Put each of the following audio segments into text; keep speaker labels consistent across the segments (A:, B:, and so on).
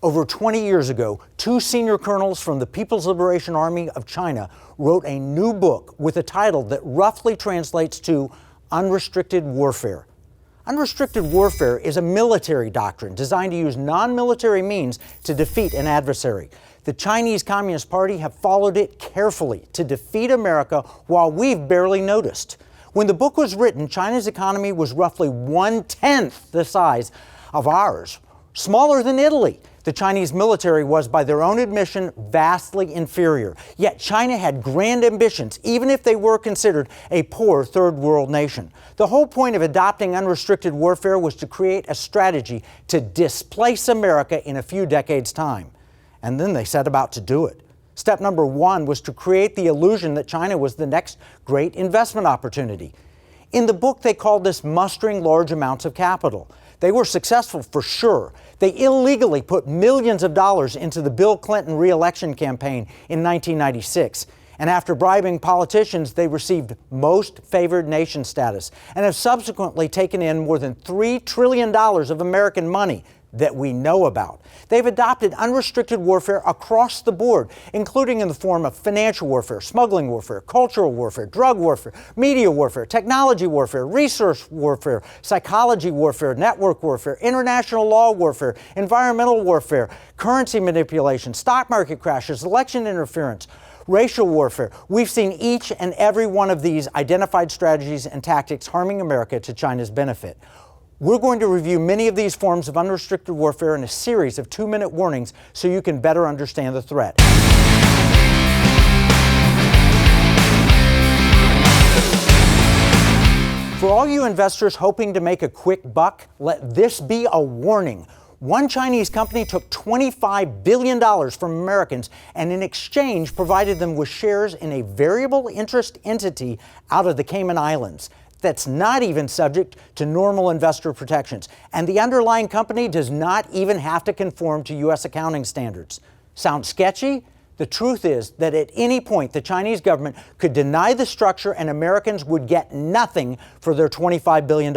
A: Over 20 years ago, two senior colonels from the People's Liberation Army of China wrote a new book with a title that roughly translates to Unrestricted Warfare. Unrestricted warfare is a military doctrine designed to use non-military means to defeat an adversary. The Chinese Communist Party have followed it carefully to defeat America while we've barely noticed. When the book was written, China's economy was roughly 1/10 the size of ours, smaller than Italy. The Chinese military was, by their own admission, vastly inferior. Yet China had grand ambitions, even if they were considered a poor third world nation. The whole point of adopting unrestricted warfare was to create a strategy to displace America in a few decades' time. And then they set about to do it. Step number one was to create the illusion that China was the next great investment opportunity. In the book, they called this mustering large amounts of capital. They were successful for sure. They illegally put millions of dollars into the Bill Clinton re-election campaign in 1996. And after bribing politicians, they received most favored nation status and have subsequently taken in more than $3 trillion of American money that we know about. They've adopted unrestricted warfare across the board, including in the form of financial warfare, smuggling warfare, cultural warfare, drug warfare, media warfare, technology warfare, research warfare, psychology warfare, network warfare, international law warfare, environmental warfare, currency manipulation, stock market crashes, election interference, racial warfare. We've seen each and every one of these identified strategies and tactics harming America to China's benefit. We're going to review many of these forms of unrestricted warfare in a series of 2-minute warnings so you can better understand the threat. For all you investors hoping to make a quick buck, let this be a warning. One Chinese company took $25 billion from Americans and in exchange provided them with shares in a variable interest entity out of the Cayman Islands that's not even subject to normal investor protections. And the underlying company does not even have to conform to U.S. accounting standards. Sound sketchy? The truth is that at any point, the Chinese government could deny the structure and Americans would get nothing for their $25 billion.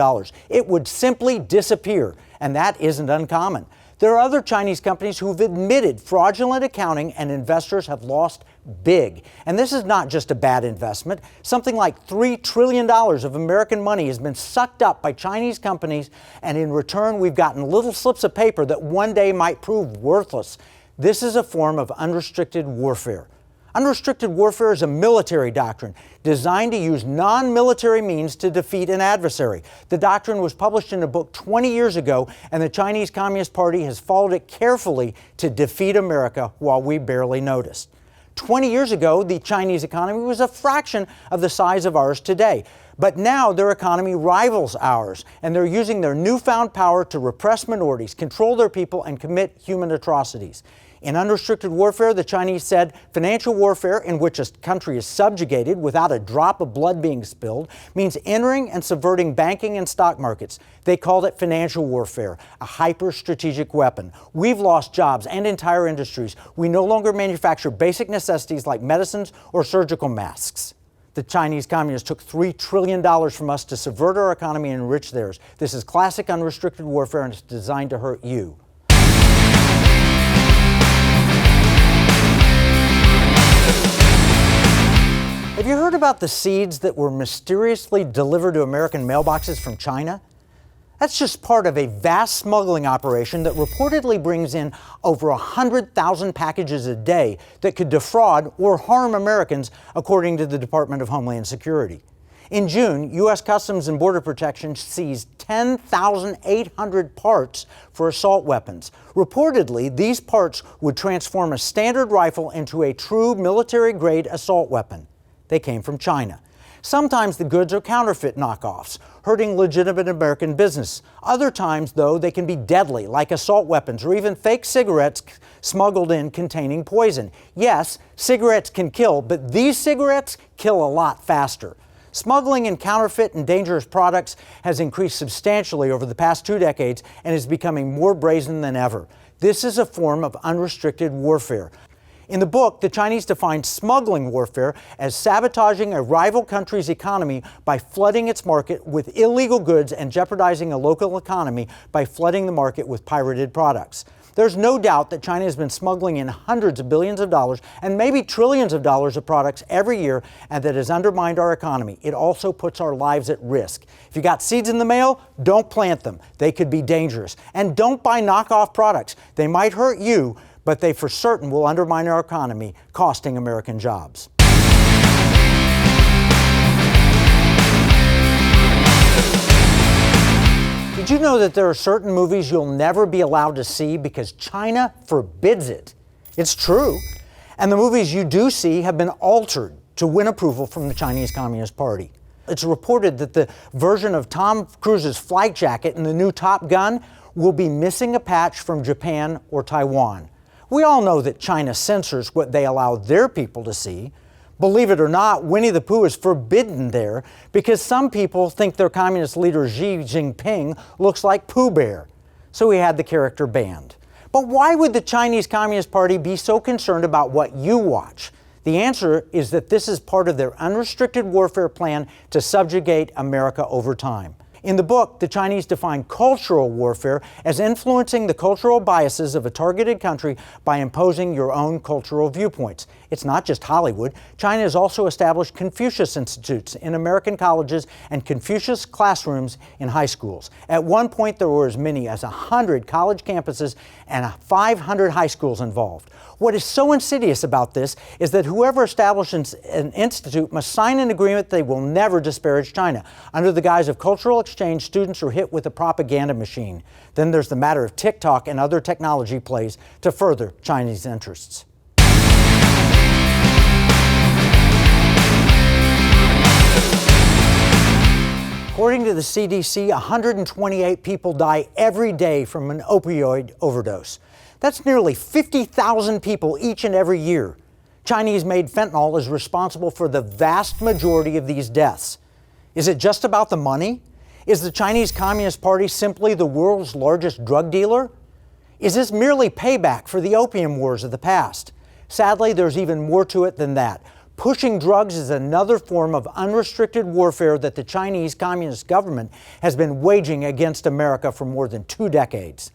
A: It would simply disappear, and that isn't uncommon. There are other Chinese companies who've admitted fraudulent accounting and investors have lost big. And this is not just a bad investment. Something like $3 trillion of American money has been sucked up by Chinese companies, and in return, we've gotten little slips of paper that one day might prove worthless. This is a form of unrestricted warfare. Unrestricted warfare is a military doctrine designed to use non-military means to defeat an adversary. The doctrine was published in a book 20 years ago, and the Chinese Communist Party has followed it carefully to defeat America while we barely noticed. 20 years ago, the Chinese economy was a fraction of the size of ours today. But now their economy rivals ours, and they're using their newfound power to repress minorities, control their people, and commit human atrocities. In unrestricted warfare, the Chinese said financial warfare, in which a country is subjugated without a drop of blood being spilled, means entering and subverting banking and stock markets. They called it financial warfare, a hyper-strategic weapon. We've lost jobs and entire industries. We no longer manufacture basic necessities like medicines or surgical masks. The Chinese communists took $3 trillion from us to subvert our economy and enrich theirs. This is classic unrestricted warfare, and it's designed to hurt you. Have you heard about the seeds that were mysteriously delivered to American mailboxes from China? That's just part of a vast smuggling operation that reportedly brings in over 100,000 packages a day that could defraud or harm Americans, according to the Department of Homeland Security. In June, U.S. Customs and Border Protection seized 10,800 parts for assault weapons. Reportedly, these parts would transform a standard rifle into a true military-grade assault weapon. They came from China. Sometimes the goods are counterfeit knockoffs, hurting legitimate American business. Other times, though, they can be deadly, like assault weapons or even fake cigarettes smuggled in containing poison. Yes, cigarettes can kill, but these cigarettes kill a lot faster. Smuggling in counterfeit and dangerous products has increased substantially over the past 2 decades and is becoming more brazen than ever. This is a form of unrestricted warfare. In the book, the Chinese defined smuggling warfare as sabotaging a rival country's economy by flooding its market with illegal goods and jeopardizing a local economy by flooding the market with pirated products. There's no doubt that China has been smuggling in hundreds of billions of dollars and maybe trillions of dollars of products every year, and that has undermined our economy. It also puts our lives at risk. If you got seeds in the mail, don't plant them. They could be dangerous. And don't buy knockoff products. They might hurt you, but they for certain will undermine our economy, costing American jobs. Did you know that there are certain movies you'll never be allowed to see because China forbids it? It's true. And the movies you do see have been altered to win approval from the Chinese Communist Party. It's reported that the version of Tom Cruise's flight jacket in the new Top Gun will be missing a patch from Japan or Taiwan. We all know that China censors what they allow their people to see. Believe it or not, Winnie the Pooh is forbidden there because some people think their communist leader Xi Jinping looks like Pooh Bear. So he had the character banned. But why would the Chinese Communist Party be so concerned about what you watch? The answer is that this is part of their unrestricted warfare plan to subjugate America over time. In the book, the Chinese define cultural warfare as influencing the cultural biases of a targeted country by imposing your own cultural viewpoints. It's not just Hollywood. China has also established Confucius Institutes in American colleges and Confucius classrooms in high schools. At one point, there were as many as 100 college campuses and 500 high schools involved. What is so insidious about this is that whoever establishes an institute must sign an agreement they will never disparage China. Under the guise of cultural exchange, students are hit with a propaganda machine. Then there's the matter of TikTok and other technology plays to further Chinese interests. According to the CDC, 128 people die every day from an opioid overdose. That's nearly 50,000 people each and every year. Chinese-made fentanyl is responsible for the vast majority of these deaths. Is it just about the money? Is the Chinese Communist Party simply the world's largest drug dealer? Is this merely payback for the opium wars of the past? Sadly, there's even more to it than that. Pushing drugs is another form of unrestricted warfare that the Chinese Communist government has been waging against America for more than 2 decades.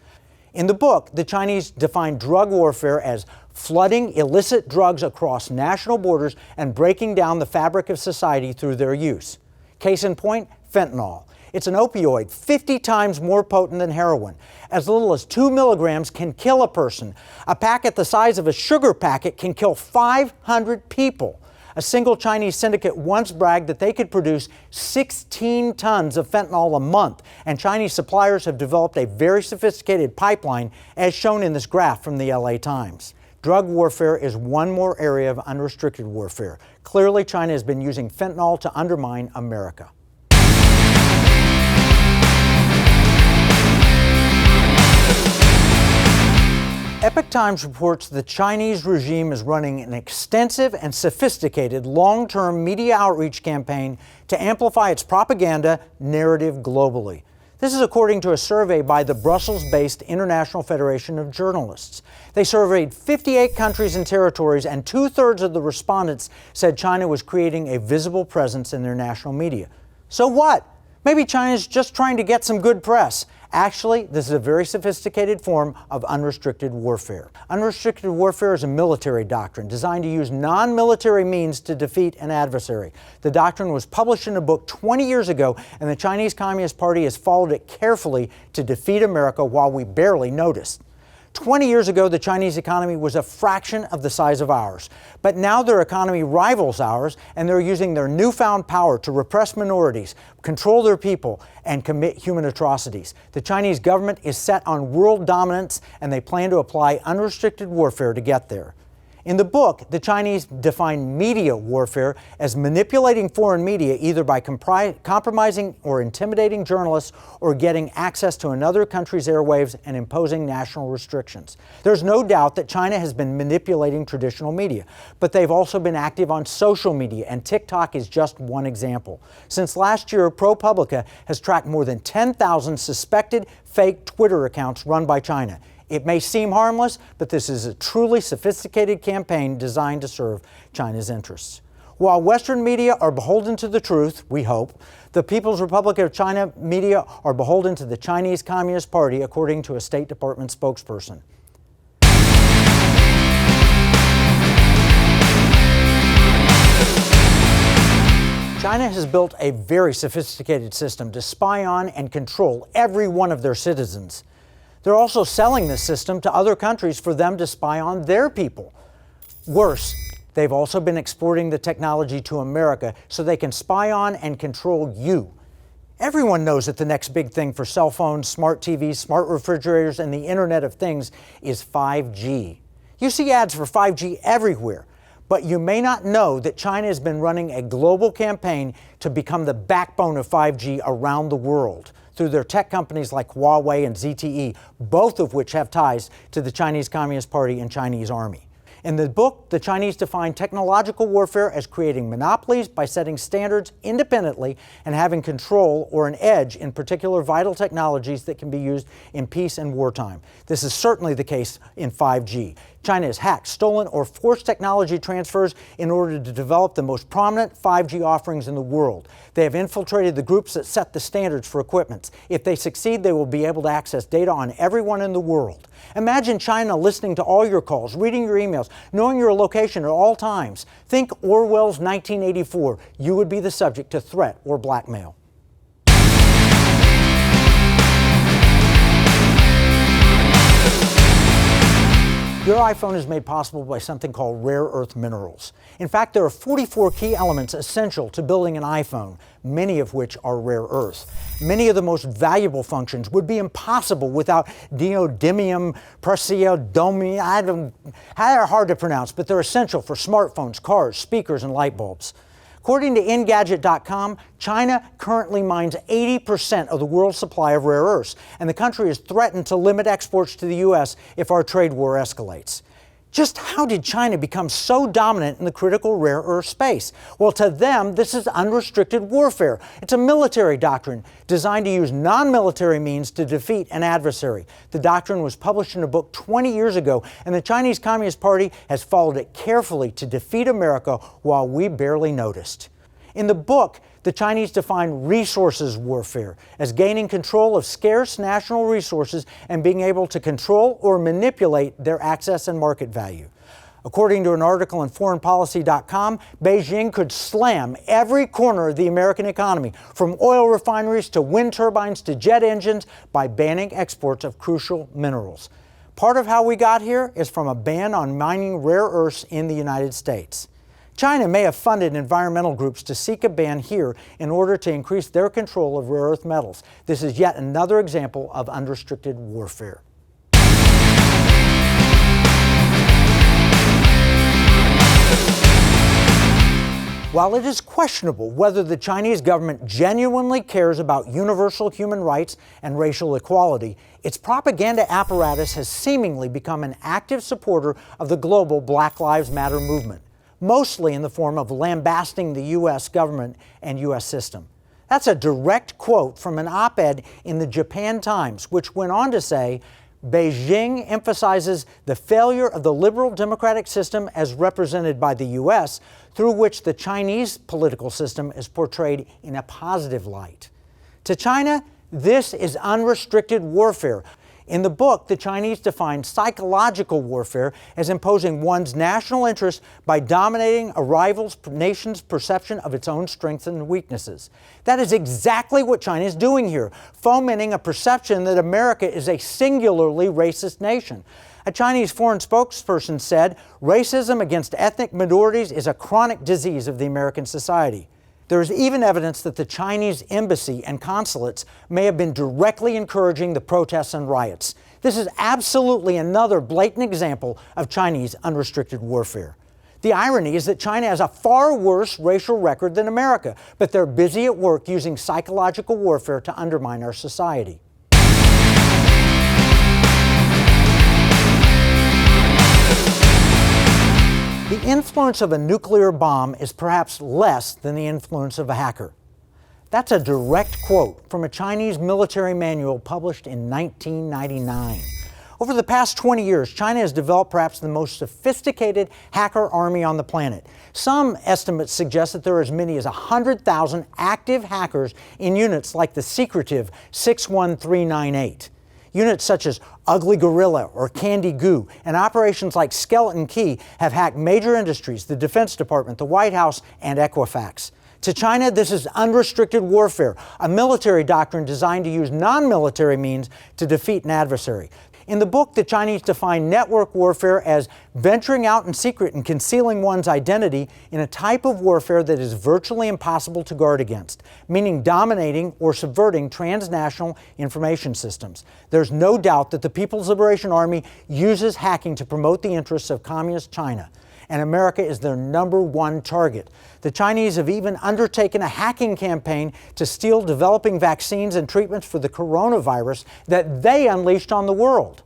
A: In the book, the Chinese define drug warfare as flooding illicit drugs across national borders and breaking down the fabric of society through their use. Case in point, fentanyl. It's an opioid 50 times more potent than heroin. As little as 2 milligrams can kill a person. A packet the size of a sugar packet can kill 500 people. A single Chinese syndicate once bragged that they could produce 16 tons of fentanyl a month, and Chinese suppliers have developed a very sophisticated pipeline, as shown in this graph from the LA Times. Drug warfare is one more area of unrestricted warfare. Clearly, China has been using fentanyl to undermine America. Epoch Times reports the Chinese regime is running an extensive and sophisticated long-term media outreach campaign to amplify its propaganda narrative globally. This is according to a survey by the Brussels-based International Federation of Journalists. They surveyed 58 countries and territories, and 2/3 of the respondents said China was creating a visible presence in their national media. So what? Maybe China's just trying to get some good press. Actually, this is a very sophisticated form of unrestricted warfare. Unrestricted warfare is a military doctrine designed to use non-military means to defeat an adversary. The doctrine was published in a book 20 years ago, and the Chinese Communist Party has followed it carefully to defeat America while we barely noticed. 20 years ago, the Chinese economy was a fraction of the size of ours. But now their economy rivals ours, and they're using their newfound power to repress minorities, control their people, and commit human atrocities. The Chinese government is set on world dominance, and they plan to apply unrestricted warfare to get there. In the book, the Chinese define media warfare as manipulating foreign media either by compromising or intimidating journalists or getting access to another country's airwaves and imposing national restrictions. There's no doubt that China has been manipulating traditional media, but they've also been active on social media, and TikTok is just one example. Since last year, ProPublica has tracked more than 10,000 suspected fake Twitter accounts run by China. It may seem harmless, but this is a truly sophisticated campaign designed to serve China's interests. While Western media are beholden to the truth, we hope, the People's Republic of China media are beholden to the Chinese Communist Party, according to a State Department spokesperson. China has built a very sophisticated system to spy on and control every one of their citizens. They're also selling this system to other countries for them to spy on their people. Worse, they've also been exporting the technology to America so they can spy on and control you. Everyone knows that the next big thing for cell phones, smart TVs, smart refrigerators, and the Internet of Things is 5G. You see ads for 5G everywhere. But you may not know that China has been running a global campaign to become the backbone of 5G around the world through their tech companies like Huawei and ZTE, both of which have ties to the Chinese Communist Party and Chinese Army. In the book, the Chinese define technological warfare as creating monopolies by setting standards independently and having control or an edge in particular vital technologies that can be used in peace and wartime. This is certainly the case in 5G. China has hacked, stolen, or forced technology transfers in order to develop the most prominent 5G offerings in the world. They have infiltrated the groups that set the standards for equipment. If they succeed, they will be able to access data on everyone in the world. Imagine China listening to all your calls, reading your emails, knowing your location at all times. Think Orwell's 1984. You would be the subject to threat or blackmail. Your iPhone is made possible by something called rare earth minerals. In fact, there are 44 key elements essential to building an iPhone, many of which are rare earth. Many of the most valuable functions would be impossible without neodymium, praseodymium. They're hard to pronounce, but they're essential for smartphones, cars, speakers, and light bulbs. According to Engadget.com, China currently mines 80% of the world's supply of rare earths, and the country has threatened to limit exports to the U.S. if our trade war escalates. Just how did China become so dominant in the critical rare earth space? Well, to them, this is unrestricted warfare. It's a military doctrine designed to use non-military means to defeat an adversary. The doctrine was published in a book 20 years ago, and the Chinese Communist Party has followed it carefully to defeat America while we barely noticed. In the book, the Chinese define resources warfare as gaining control of scarce national resources and being able to control or manipulate their access and market value. According to an article in foreignpolicy.com, Beijing could slam every corner of the American economy, from oil refineries to wind turbines to jet engines, by banning exports of crucial minerals. Part of how we got here is from a ban on mining rare earths in the United States. China may have funded environmental groups to seek a ban here in order to increase their control of rare earth metals. This is yet another example of unrestricted warfare. While it is questionable whether the Chinese government genuinely cares about universal human rights and racial equality, its propaganda apparatus has seemingly become an active supporter of the global Black Lives Matter movement, mostly in the form of lambasting the U.S. government and U.S. system. That's a direct quote from an op-ed in the Japan Times, which went on to say, Beijing emphasizes the failure of the liberal democratic system as represented by the U.S., through which the Chinese political system is portrayed in a positive light. To China, this is unrestricted warfare. In the book, the Chinese define psychological warfare as imposing one's national interest by dominating a rival nation's perception of its own strengths and weaknesses. That is exactly what China is doing here, fomenting a perception that America is a singularly racist nation. A Chinese foreign spokesperson said, "Racism against ethnic minorities is a chronic disease of the American society." There is even evidence that the Chinese embassy and consulates may have been directly encouraging the protests and riots. This is absolutely another blatant example of Chinese unrestricted warfare. The irony is that China has a far worse racial record than America, but they're busy at work using psychological warfare to undermine our society. The influence of a nuclear bomb is perhaps less than the influence of a hacker. That's a direct quote from a Chinese military manual published in 1999. Over the past 20 years, China has developed perhaps the most sophisticated hacker army on the planet. Some estimates suggest that there are as many as 100,000 active hackers in units like the secretive 61398. Units such as Ugly Gorilla or Candy Goo and operations like Skeleton Key have hacked major industries, the Defense Department, the White House, and Equifax. To China, this is unrestricted warfare, a military doctrine designed to use non-military means to defeat an adversary. In the book, the Chinese define network warfare as venturing out in secret and concealing one's identity in a type of warfare that is virtually impossible to guard against, meaning dominating or subverting transnational information systems. There's no doubt that the People's Liberation Army uses hacking to promote the interests of Communist China, and America is their #1 target. The Chinese have even undertaken a hacking campaign to steal developing vaccines and treatments for the coronavirus that they unleashed on the world.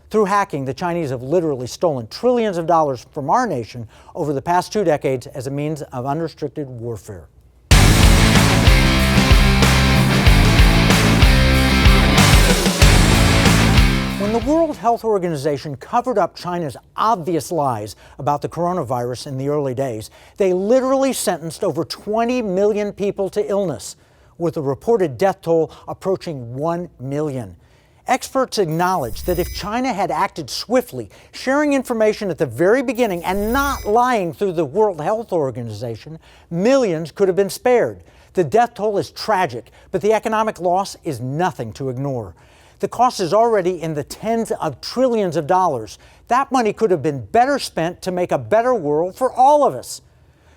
A: Through hacking, the Chinese have literally stolen trillions of dollars from our nation over the past 2 decades as a means of unrestricted warfare. When the World Health Organization covered up China's obvious lies about the coronavirus in the early days, they literally sentenced over 20 million people to illness, with a reported death toll approaching 1 million. Experts acknowledge that if China had acted swiftly, sharing information at the very beginning and not lying through the World Health Organization, millions could have been spared. The death toll is tragic, but the economic loss is nothing to ignore. The cost is already in the tens of trillions of dollars. That money could have been better spent to make a better world for all of us.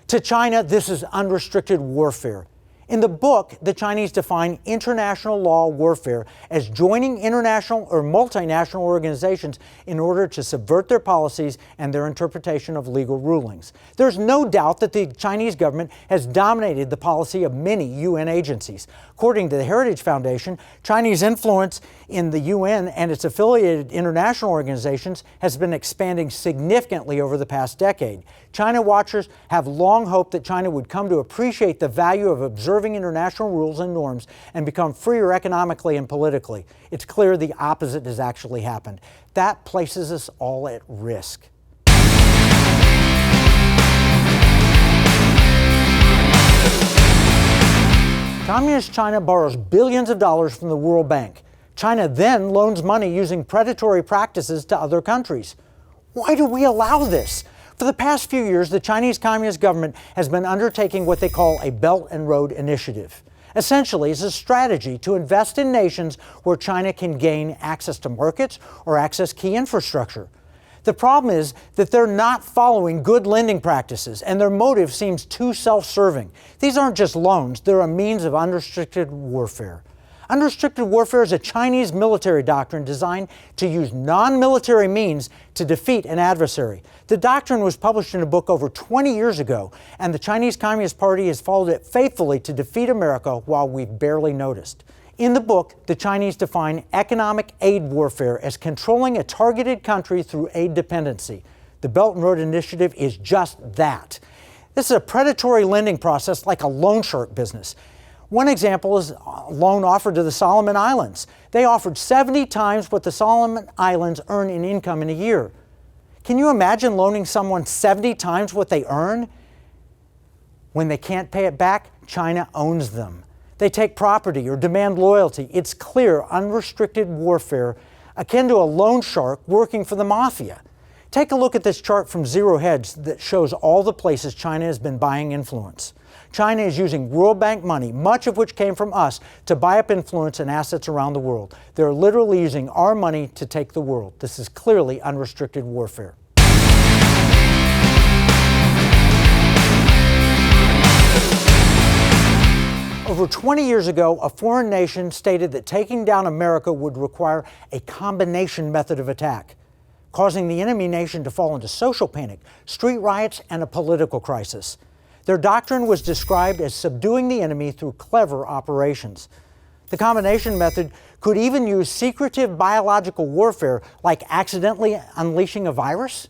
A: To China, this is unrestricted warfare. In the book, the Chinese define international law warfare as joining international or multinational organizations in order to subvert their policies and their interpretation of legal rulings. There's no doubt that the Chinese government has dominated the policy of many UN agencies. According to the Heritage Foundation, Chinese influence in the UN and its affiliated international organizations has been expanding significantly over the past decade. China watchers have long hoped that China would come to appreciate the value of observing international rules and norms and become freer economically and politically. It's clear the opposite has actually happened. That places us all at risk. Communist China borrows billions of dollars from the World Bank. China then loans money using predatory practices to other countries. Why do we allow this? For the past few years, the Chinese Communist government has been undertaking what they call a Belt and Road Initiative. Essentially, it's a strategy to invest in nations where China can gain access to markets or access key infrastructure. The problem is that they're not following good lending practices, and their motive seems too self-serving. These aren't just loans, they're a means of unrestricted warfare. Unrestricted warfare is a Chinese military doctrine designed to use non-military means to defeat an adversary. The doctrine was published in a book over 20 years ago, and the Chinese Communist Party has followed it faithfully to defeat America while we've barely noticed. In the book, the Chinese define economic aid warfare as controlling a targeted country through aid dependency. The Belt and Road Initiative is just that. This is a predatory lending process like a loan shark business. One example is a loan offered to the Solomon Islands. They offered 70 times what the Solomon Islands earn in income in a year. Can you imagine loaning someone 70 times what they earn? When they can't pay it back, China owns them. They take property or demand loyalty. It's clear unrestricted warfare akin to a loan shark working for the mafia. Take a look at this chart from Zero Hedge that shows all the places China has been buying influence. China is using World Bank money, much of which came from us, to buy up influence and assets around the world. They're literally using our money to take the world. This is clearly unrestricted warfare. Over 20 years ago, a foreign nation stated that taking down America would require a combination method of attack, causing the enemy nation to fall into social panic, street riots, and a political crisis. Their doctrine was described as subduing the enemy through clever operations. The combination method could even use secretive biological warfare, like accidentally unleashing a virus.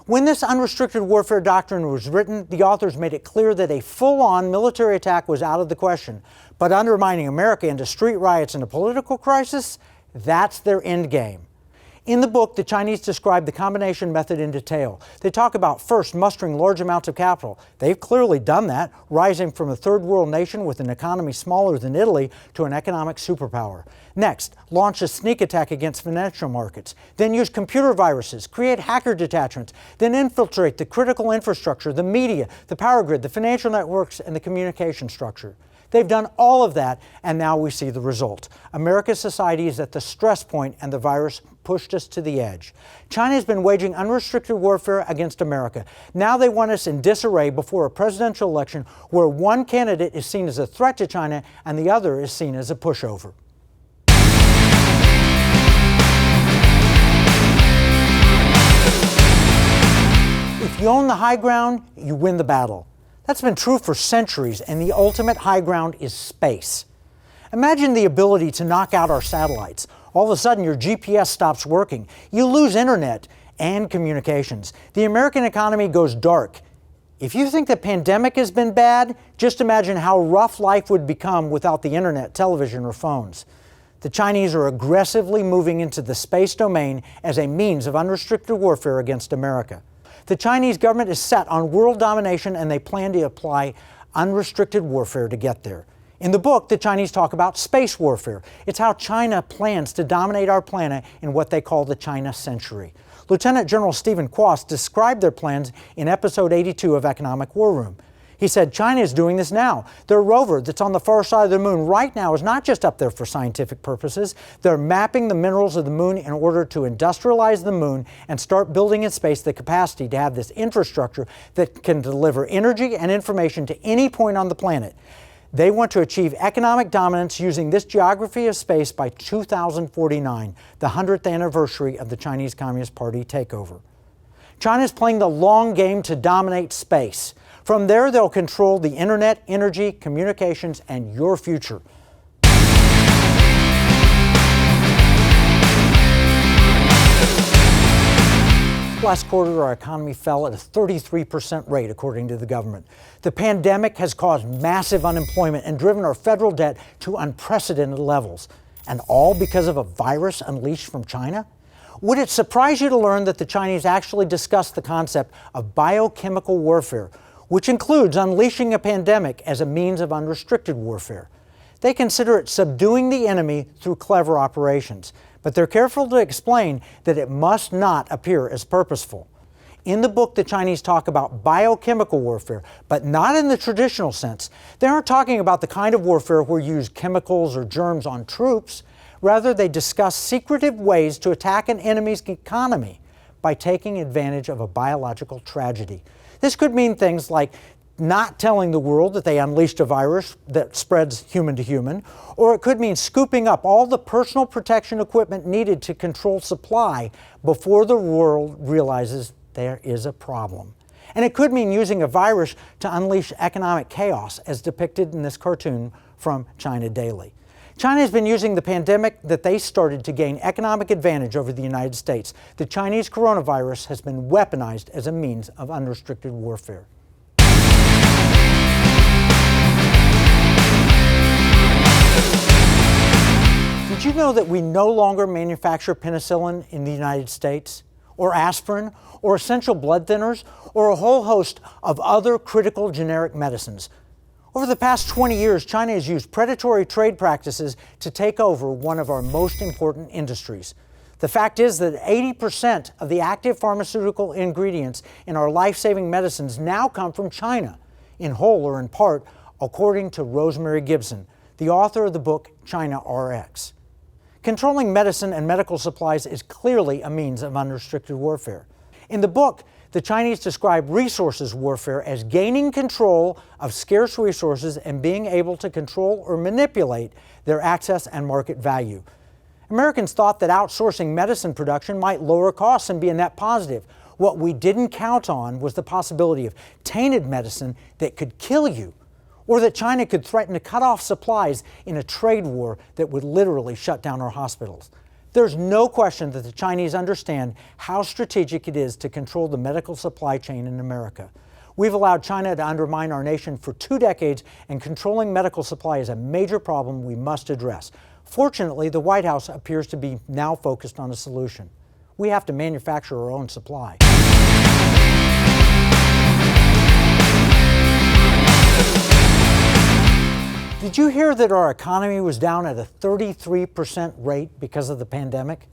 A: When this unrestricted warfare doctrine was written, the authors made it clear that a full-on military attack was out of the question. But undermining America into street riots and a political crisis, that's their end game. In the book, the Chinese describe the combination method in detail. They talk about first mustering large amounts of capital. They've clearly done that, rising from a third world nation with an economy smaller than Italy to an economic superpower. Next, launch a sneak attack against financial markets. Then use computer viruses, create hacker detachments, then infiltrate the critical infrastructure, the media, the power grid, the financial networks, and the communication structure. They've done all of that, and now we see the result. America's society is at the stress point, and the virus pushed us to the edge. China has been waging unrestricted warfare against America. Now they want us in disarray before a presidential election where one candidate is seen as a threat to China and the other is seen as a pushover. If you own the high ground, you win the battle. That's been true for centuries, and the ultimate high ground is space. Imagine the ability to knock out our satellites. All of a sudden, your GPS stops working. You lose internet and communications. The American economy goes dark. If you think the pandemic has been bad, just imagine how rough life would become without the internet, television, or phones. The Chinese are aggressively moving into the space domain as a means of unrestricted warfare against America. The Chinese government is set on world domination, and they plan to apply unrestricted warfare to get there. In the book, the Chinese talk about space warfare. It's how China plans to dominate our planet in what they call the China Century. Lieutenant General Stephen Quast described their plans in episode 82 of Economic War Room. He said, China is doing this now. Their rover that's on the far side of the moon right now is not just up there for scientific purposes. They're mapping the minerals of the moon in order to industrialize the moon and start building in space the capacity to have this infrastructure that can deliver energy and information to any point on the planet. They want to achieve economic dominance using this geography of space by 2049, the 100th anniversary of the Chinese Communist Party takeover. China is playing the long game to dominate space. From there, they'll control the internet, energy, communications, and your future. Last quarter, our economy fell at a 33% rate, according to the government. The pandemic has caused massive unemployment and driven our federal debt to unprecedented levels. And all because of a virus unleashed from China? Would it surprise you to learn that the Chinese actually discussed the concept of biochemical warfare, which includes unleashing a pandemic as a means of unrestricted warfare? They consider it subduing the enemy through clever operations, but they're careful to explain that it must not appear as purposeful. In the book, the Chinese talk about biochemical warfare, but not in the traditional sense. They aren't talking about the kind of warfare where you use chemicals or germs on troops. Rather, they discuss secretive ways to attack an enemy's economy by taking advantage of a biological tragedy. This could mean things like not telling the world that they unleashed a virus that spreads human to human, or it could mean scooping up all the personal protection equipment needed to control supply before the world realizes there is a problem. And it could mean using a virus to unleash economic chaos, as depicted in this cartoon from China Daily. China has been using the pandemic that they started to gain economic advantage over the United States. The Chinese coronavirus has been weaponized as a means of unrestricted warfare. Did you know that we no longer manufacture penicillin in the United States, or aspirin, or essential blood thinners, or a whole host of other critical generic medicines? Over the past 20 years, China has used predatory trade practices to take over one of our most important industries. The fact is that 80% of the active pharmaceutical ingredients in our life-saving medicines now come from China, in whole or in part, according to Rosemary Gibson, the author of the book China RX. Controlling medicine and medical supplies is clearly a means of unrestricted warfare. In the book, the Chinese describe resources warfare as gaining control of scarce resources and being able to control or manipulate their access and market value. Americans thought that outsourcing medicine production might lower costs and be a net positive. What we didn't count on was the possibility of tainted medicine that could kill you, or that China could threaten to cut off supplies in a trade war that would literally shut down our hospitals. There's no question that the Chinese understand how strategic it is to control the medical supply chain in America. We've allowed China to undermine our nation for 2 decades, and controlling medical supply is a major problem we must address. Fortunately, the White House appears to be now focused on a solution. we have to manufacture our own supply. Did you hear that our economy was down at a 33% rate because of the pandemic?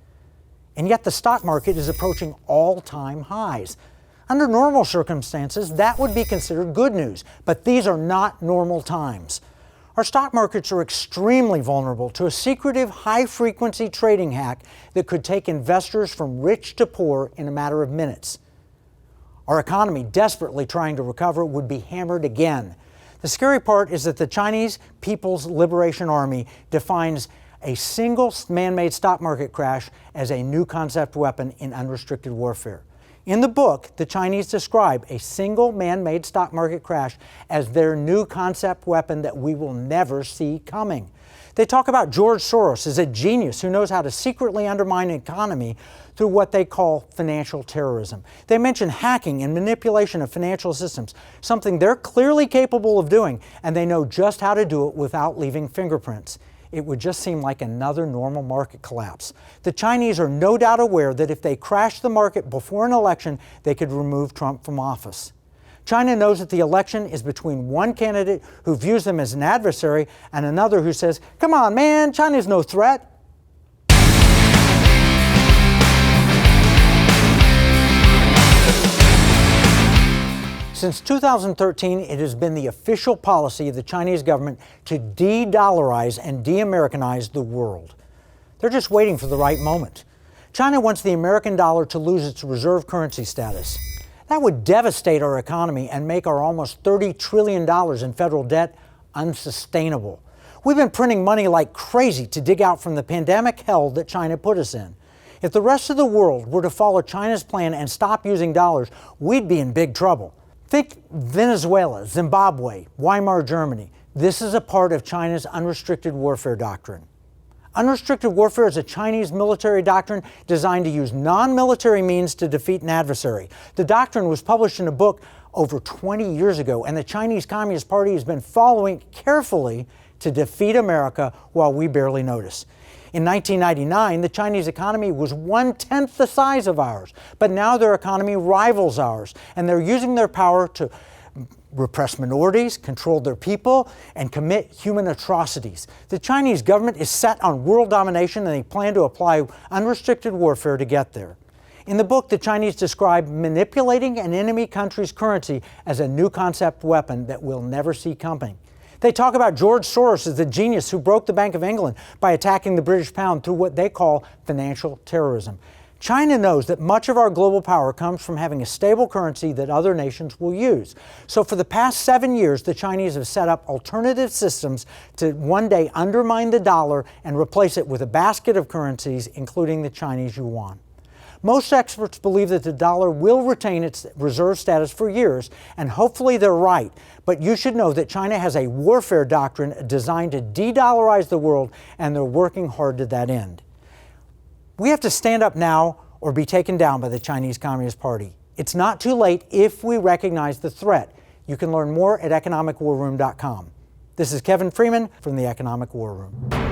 A: And yet the stock market is approaching all-time highs. Under normal circumstances, that would be considered good news, but these are not normal times. Our stock markets are extremely vulnerable to a secretive, high-frequency trading hack that could take investors from rich to poor in a matter of minutes. Our economy, desperately trying to recover, would be hammered again. The scary part is that the Chinese People's Liberation Army defines a single man-made stock market crash as a new concept weapon in unrestricted warfare. In the book, the Chinese describe a single man-made stock market crash as their new concept weapon that we will never see coming. They talk about George Soros as a genius who knows how to secretly undermine an economy through what they call financial terrorism. They mention hacking and manipulation of financial systems, something they're clearly capable of doing, and they know just how to do it without leaving fingerprints. It would just seem like another normal market collapse. The Chinese are no doubt aware that if they crash the market before an election, they could remove Trump from office. China knows that the election is between one candidate who views them as an adversary and another who says, "Come on, man, China's no threat." Since 2013, it has been the official policy of the Chinese government to de-dollarize and de-Americanize the world. They're just waiting for the right moment. China wants the American dollar to lose its reserve currency status. That would devastate our economy and make our almost $30 trillion in federal debt unsustainable. We've been printing money like crazy to dig out from the pandemic hell that China put us in. If the rest of the world were to follow China's plan and stop using dollars, we'd be in big trouble. Think Venezuela, Zimbabwe, Weimar Germany. This is a part of China's unrestricted warfare doctrine. Unrestricted warfare is a Chinese military doctrine designed to use non-military means to defeat an adversary. The doctrine was published in a book over 20 years ago, and the Chinese Communist Party has been following carefully to defeat America while we barely notice. In 1999, the Chinese economy was 1/10 the size of ours, but now their economy rivals ours, and they're using their power to repress minorities, control their people, and commit human atrocities. The Chinese government is set on world domination, and they plan to apply unrestricted warfare to get there. In the book, the Chinese describe manipulating an enemy country's currency as a new concept weapon that we'll never see coming. They talk about George Soros as the genius who broke the Bank of England by attacking the British pound through what they call financial terrorism. China knows that much of our global power comes from having a stable currency that other nations will use. So for the past 7 years, the Chinese have set up alternative systems to one day undermine the dollar and replace it with a basket of currencies, including the Chinese yuan. Most experts believe that the dollar will retain its reserve status for years, and hopefully they're right. But you should know that China has a warfare doctrine designed to de-dollarize the world, and they're working hard to that end. We have to stand up now or be taken down by the Chinese Communist Party. It's not too late if we recognize the threat. You can learn more at economicwarroom.com. This is Kevin Freeman from the Economic War Room.